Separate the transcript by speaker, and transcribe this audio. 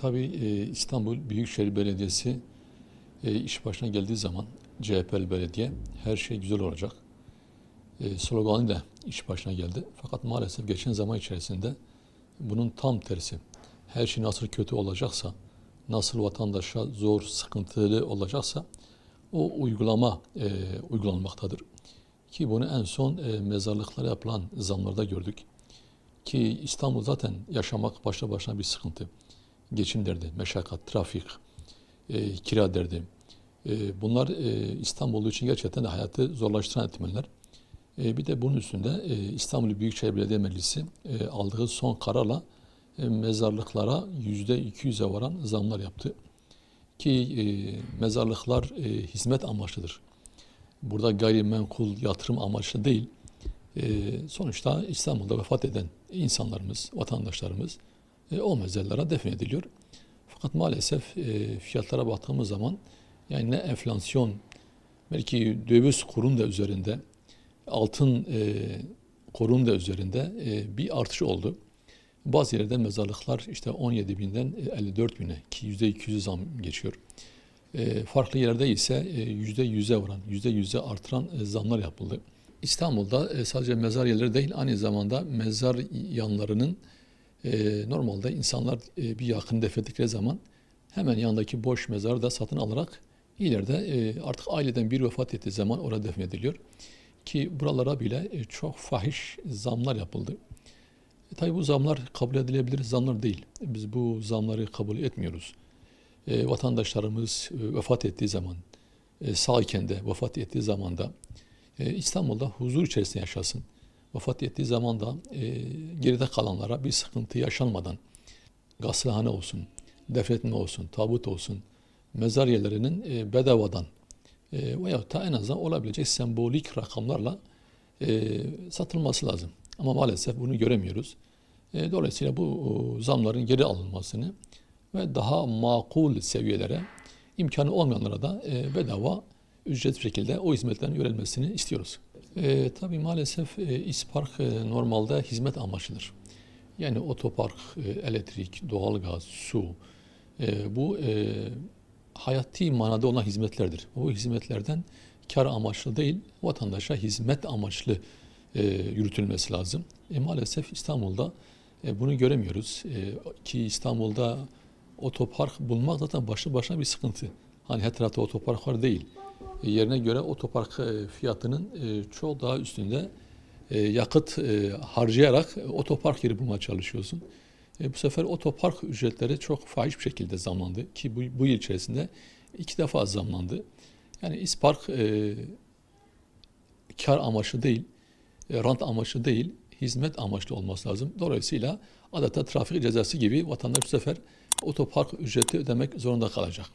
Speaker 1: Tabii İstanbul Büyükşehir Belediyesi iş başına geldiği zaman CHP'li belediye her şey güzel olacak sloganı da iş başına geldi. Fakat maalesef geçen zaman içerisinde bunun tam tersi. Her şey nasıl kötü olacaksa, nasıl vatandaşa zor, sıkıntılı olacaksa o uygulama uygulanmaktadır. Ki bunu en son mezarlıklara yapılan zamlarda gördük. Ki İstanbul zaten yaşamak başlı başına bir sıkıntı. Geçim derdi, meşakkat, trafik, kira derdi. Bunlar İstanbul için gerçekten de hayatı zorlaştıran etmenler. Bir de bunun üstünde İstanbul Büyükşehir Belediye Meclisi aldığı son kararla mezarlıklara %200'e varan zamlar yaptı. Ki mezarlıklar hizmet amaçlıdır. Burada gayrimenkul yatırım amaçlı değil. Sonuçta İstanbul'da vefat eden insanlarımız, vatandaşlarımız o mezarlara defnediliyor. Fakat maalesef fiyatlara baktığımız zaman yani ne enflasyon, belki döviz kurun da üzerinde, altın kurun da üzerinde bir artış oldu. Bazı yerlerde mezarlıklar işte 17 binden 54 bine ki %200 zam geçiyor. Farklı yerlerde ise %100'e varan, %100'e artıran zamlar yapıldı. İstanbul'da sadece mezar yerleri değil, aynı zamanda mezar yanlarının normalde insanlar bir yakın defnettikleri zaman hemen yanındaki boş mezarı da satın alarak ileride artık aileden bir vefat ettiği zaman orada defnediliyor. Ki buralara bile çok fahiş zamlar yapıldı. Tabii bu zamlar kabul edilebilir zamlar değil. Biz bu zamları kabul etmiyoruz. Vatandaşlarımız vefat ettiği zaman, sağ iken de vefat ettiği zaman da İstanbul'da huzur içerisinde yaşasın. Vefat ettiği zaman da geride kalanlara bir sıkıntı yaşanmadan gazhane olsun, defnetme olsun, tabut olsun, mezar yerlerinin bedavadan veyahut da en azından olabilecek sembolik rakamlarla satılması lazım. Ama maalesef bunu göremiyoruz. Dolayısıyla bu zamların geri alınmasını ve daha makul seviyelere imkanı olmayanlara da bedava ücretli şekilde o hizmetlerin verilmesini istiyoruz. Tabii maalesef İspark normalde hizmet amaçlıdır. Yani otopark, elektrik, doğalgaz, su bu hayati manada olan hizmetlerdir. Bu hizmetlerden kar amaçlı değil, vatandaşa hizmet amaçlı yürütülmesi lazım. Maalesef İstanbul'da bunu göremiyoruz. Ki İstanbul'da otopark bulmak zaten başlı başına bir sıkıntı. Hani her tarafta otopark var değil. Yerine göre otopark fiyatının çok daha üstünde yakıt harcayarak otopark yeri bulmaya çalışıyorsun. Bu sefer otopark ücretleri çok fahiş bir şekilde zamlandı ki bu yıl içerisinde 2 defa zamlandı. Yani İspark kar amaçlı değil, rant amaçlı değil, hizmet amaçlı olması lazım. Dolayısıyla adeta trafik cezası gibi vatandaş bu sefer otopark ücreti ödemek zorunda kalacak.